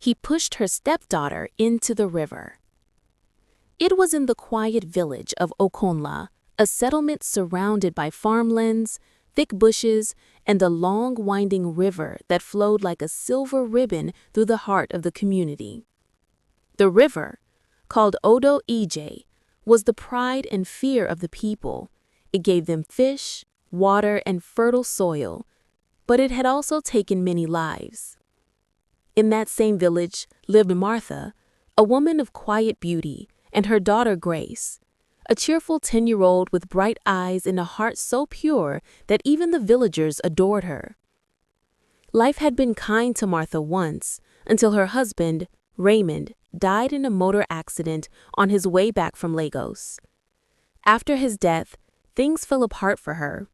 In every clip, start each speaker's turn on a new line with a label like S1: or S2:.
S1: he pushed her stepdaughter into the river. It was in the quiet village of Okonla, a settlement surrounded by farmlands, thick bushes, and a long winding river that flowed like a silver ribbon through the heart of the community. The river, called Odo Ije, was the pride and fear of the people. It gave them fish, water, and fertile soil, but it had also taken many lives. In that same village lived Martha, a woman of quiet beauty, and her daughter Grace, a cheerful 10-year-old with bright eyes and a heart so pure that even the villagers adored her. Life had been kind to Martha once, until her husband, Raymond, died in a motor accident on his way back from Lagos. After his death, things fell apart for her.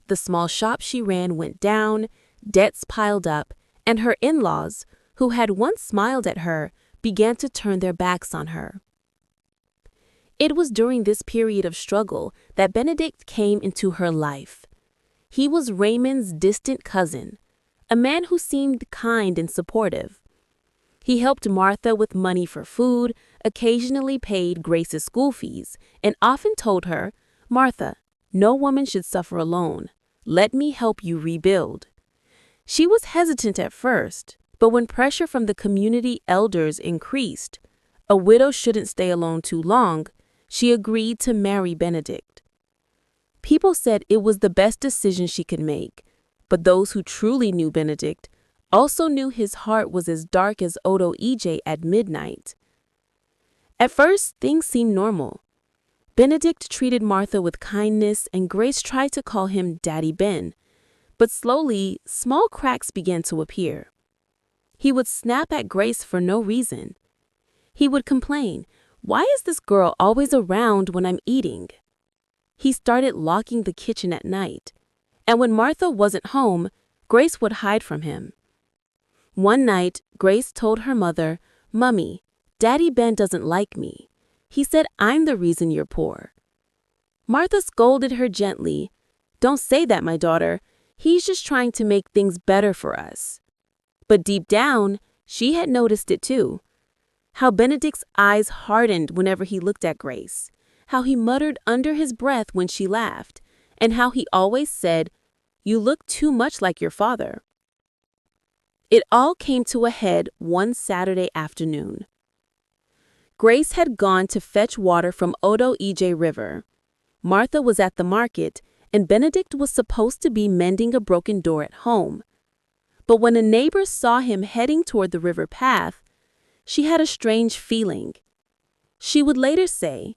S1: The small shop she ran went down, debts piled up, and her in-laws, who had once smiled at her, began to turn their backs on her. It was during this period of struggle that Benedict came into her life. He was Raymond's distant cousin, a man who seemed kind and supportive. He helped Martha with money for food, occasionally paid Grace's school fees, and often told her, "Martha, no woman should suffer alone. Let me help you rebuild." She was hesitant at first, but when pressure from the community elders increased, a widow shouldn't stay alone too long, she agreed to marry Benedict. People said it was the best decision she could make, but those who truly knew Benedict also knew his heart was as dark as Odo Ije at midnight. At first, things seemed normal. Benedict treated Martha with kindness, and Grace tried to call him Daddy Ben, but slowly, small cracks began to appear. He would snap at Grace for no reason. He would complain, "Why is this girl always around when I'm eating?" He started locking the kitchen at night, and when Martha wasn't home, Grace would hide from him. One night, Grace told her mother, "Mummy, Daddy Ben doesn't like me. He said I'm the reason you're poor." Martha scolded her gently, "Don't say that, my daughter. He's just trying to make things better for us." But deep down, she had noticed it too. How Benedict's eyes hardened whenever he looked at Grace, how he muttered under his breath when she laughed, and how he always said, "You look too much like your father." It all came to a head one Saturday afternoon. Grace had gone to fetch water from Odo Ije River. Martha was at the market, and Benedict was supposed to be mending a broken door at home. But when a neighbor saw him heading toward the river path, she had a strange feeling. She would later say,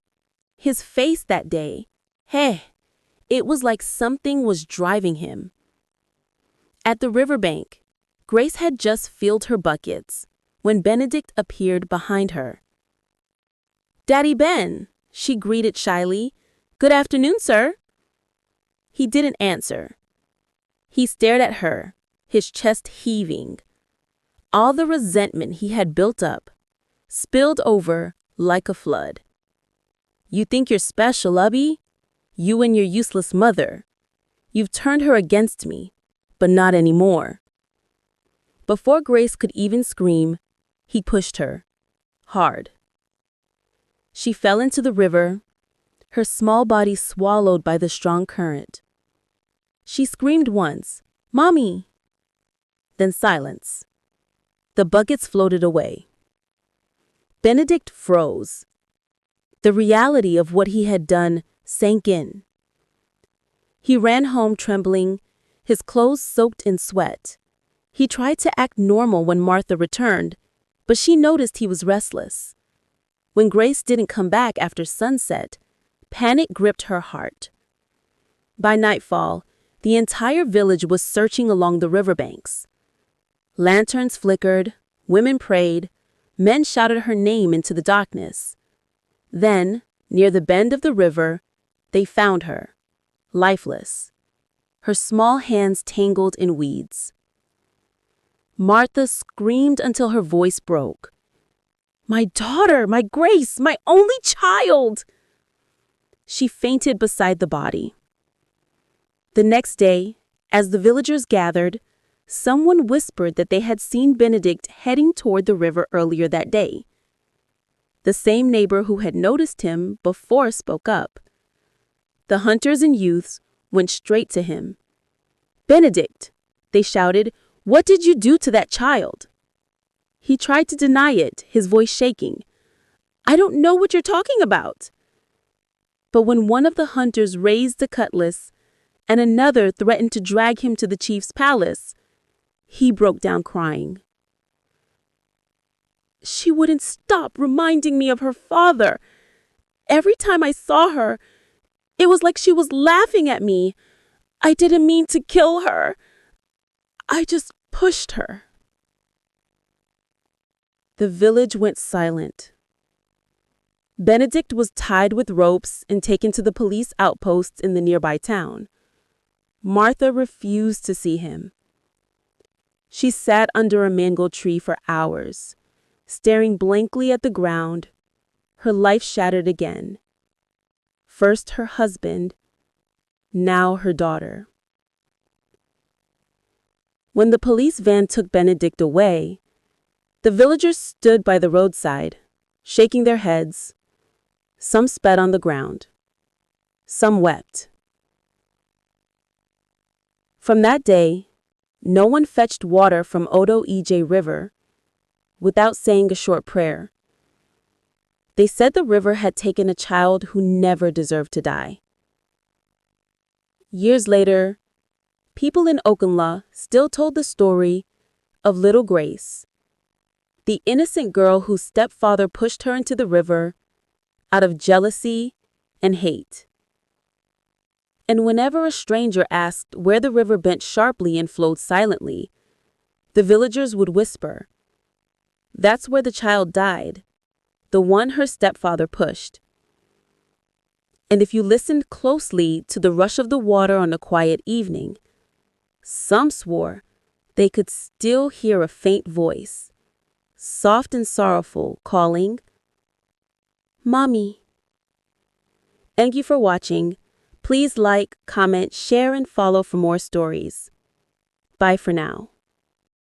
S1: his face that day, it was like something was driving him. At the riverbank, Grace had just filled her buckets when Benedict appeared behind her. "Daddy Ben," she greeted shyly. "Good afternoon, sir." He didn't answer. He stared at her, his chest heaving. All the resentment he had built up spilled over like a flood. "You think you're special, Ubby? You and your useless mother. You've turned her against me, but not anymore." Before Grace could even scream, he pushed her, hard. She fell into the river, her small body swallowed by the strong current. She screamed once, "Mommy!" Then silence. The buckets floated away. Benedict froze. The reality of what he had done sank in. He ran home trembling, his clothes soaked in sweat. He tried to act normal when Martha returned, but she noticed he was restless. When Grace didn't come back after sunset, panic gripped her heart. By nightfall, the entire village was searching along the riverbanks. Lanterns flickered, women prayed, men shouted her name into the darkness. Then, near the bend of the river, they found her, lifeless, her small hands tangled in weeds. Martha screamed until her voice broke. "My daughter, my Grace, my only child!" She fainted beside the body. The next day, as the villagers gathered, someone whispered that they had seen Benedict heading toward the river earlier that day. The same neighbor who had noticed him before spoke up. The hunters and youths went straight to him. "Benedict," they shouted, "what did you do to that child?" He tried to deny it, his voice shaking. "I don't know what you're talking about." But when one of the hunters raised a cutlass and another threatened to drag him to the chief's palace, he broke down crying. "She wouldn't stop reminding me of her father. Every time I saw her, it was like she was laughing at me. I didn't mean to kill her. I just pushed her." The village went silent. Benedict was tied with ropes and taken to the police outposts in the nearby town. Martha refused to see him. She sat under a mango tree for hours, staring blankly at the ground, her life shattered again. First her husband, now her daughter. When the police van took Benedict away, the villagers stood by the roadside, shaking their heads. Some spat on the ground. Some wept. From that day, no one fetched water from Odo Ije River without saying a short prayer. They said the river had taken a child who never deserved to die. Years later, people in Okunla still told the story of little Grace, the innocent girl whose stepfather pushed her into the river out of jealousy and hate. And whenever a stranger asked where the river bent sharply and flowed silently, the villagers would whisper, "That's where the child died, the one her stepfather pushed." And if you listened closely to the rush of the water on a quiet evening, some swore they could still hear a faint voice, soft and sorrowful, calling, "Mommy." Thank you for watching. Please like, comment, share, and follow for more stories. Bye for now.